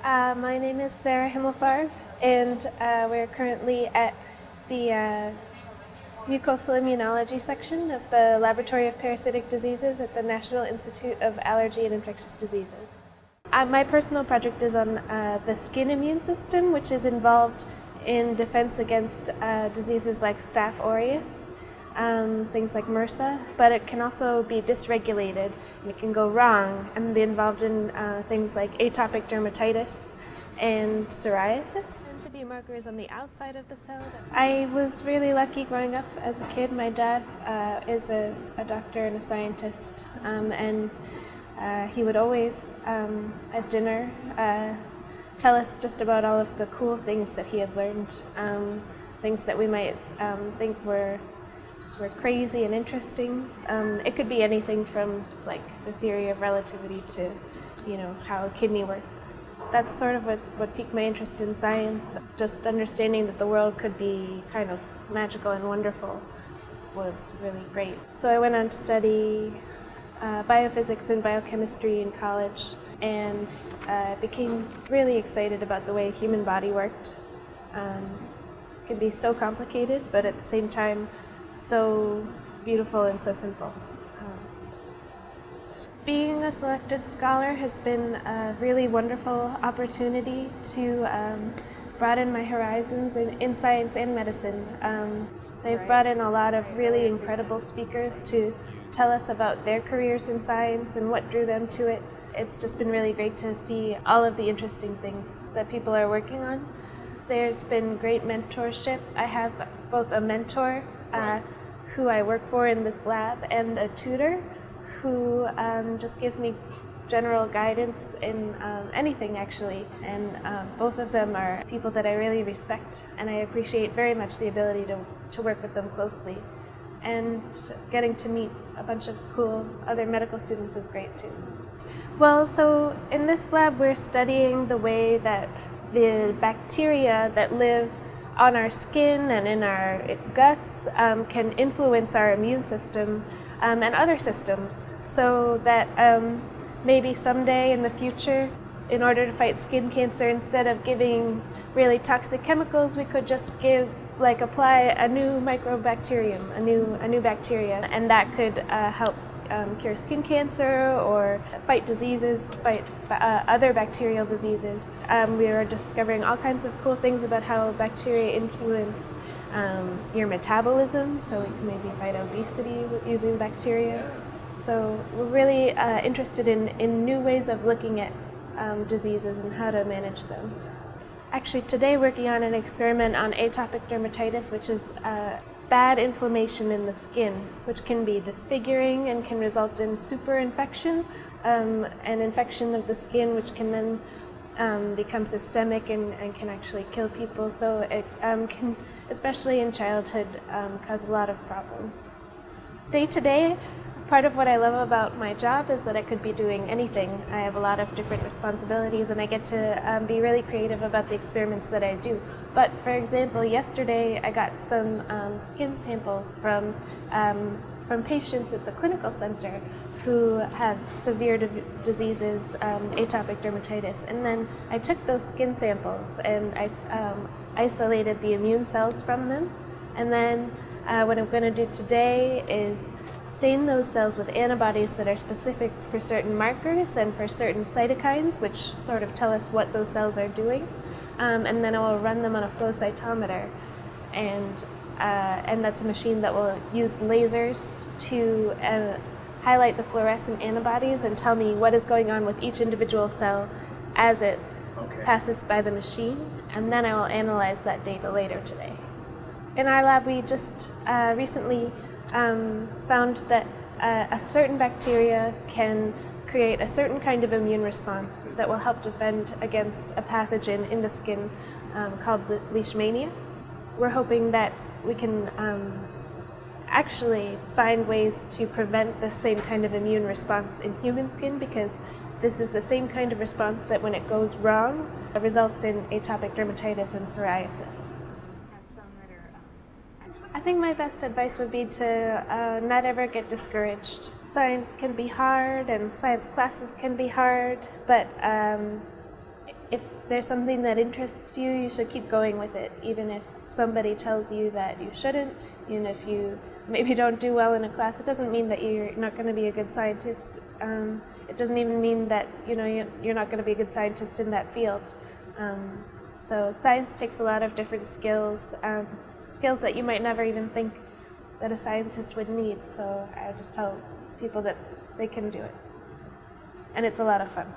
My name is Sarah Himmelfarb, and we're currently at the mucosal immunology section of the Laboratory of Parasitic Diseases at the National Institute of Allergy and Infectious Diseases. My personal project is on the skin immune system, which is involved in defense against diseases like Staph aureus, things like MRSA, but it can also be dysregulated and it can go wrong and be involved in things like atopic dermatitis and psoriasis. And to be markers on the outside of the cell. I was really lucky growing up as a kid. My dad is a doctor and a scientist, and he would always, at dinner, tell us just about all of the cool things that he had learned, things that we might think were crazy and interesting. It could be anything from like the theory of relativity to, how a kidney works. That's sort of what piqued my interest in science. Just understanding that the world could be kind of magical and wonderful was really great. So I went on to study biophysics and biochemistry in college, and became really excited about the way the human body worked. It can be so complicated, but at the same time so beautiful and so simple. Being a selected scholar has been a really wonderful opportunity to broaden my horizons in science and medicine. They've brought in a lot of really incredible speakers to tell us about their careers in science and what drew them to it. It's just been really great to see all of the interesting things that people are working on. There's been great mentorship. I have both a mentor who I work for in this lab and a tutor who just gives me general guidance in anything actually, and both of them are people that I really respect, and I appreciate very much the ability to work with them closely, and getting to meet a bunch of cool other medical students is great too. Well, so in this lab we're studying the way that the bacteria that live on our skin and in our guts can influence our immune system and other systems, so that maybe someday in the future, in order to fight skin cancer, instead of giving really toxic chemicals, we could just apply a new microbacterium, a new bacteria, and that could help cure skin cancer or fight diseases, fight other bacterial diseases. We are discovering all kinds of cool things about how bacteria influence your metabolism, so we can maybe fight obesity using bacteria. So we're really interested in new ways of looking at diseases and how to manage them. Actually, today working on an experiment on atopic dermatitis, which is bad inflammation in the skin, which can be disfiguring and can result in superinfection, an infection of the skin which can then become systemic and can actually kill people. So it can, especially in childhood, cause a lot of problems. Day to day, part of what I love about my job is that I could be doing anything. I have a lot of different responsibilities and I get to be really creative about the experiments that I do. But for example, yesterday I got some skin samples from patients at the clinical center who have severe diseases, atopic dermatitis, and then I took those skin samples and I isolated the immune cells from them, and then what I'm going to do today is stain those cells with antibodies that are specific for certain markers and for certain cytokines, which sort of tell us what those cells are doing, and then I will run them on a flow cytometer, and that's a machine that will use lasers to highlight the fluorescent antibodies and tell me what is going on with each individual cell as it passes by the machine, and then I will analyze that data later today. In our lab, we just recently found that a certain bacteria can create a certain kind of immune response that will help defend against a pathogen in the skin called leishmania. We're hoping that we can actually find ways to prevent the same kind of immune response in human skin, because this is the same kind of response that when it goes wrong results in atopic dermatitis and psoriasis. I think my best advice would be to not ever get discouraged. Science can be hard and science classes can be hard, but if there's something that interests you, you should keep going with it, even if somebody tells you that you shouldn't, even if you maybe don't do well in a class. It doesn't mean that you're not going to be a good scientist. It doesn't even mean that you're not going to be a good scientist in that field. So science takes a lot of different skills, skills that you might never even think that a scientist would need. So I just tell people that they can do it. And it's a lot of fun.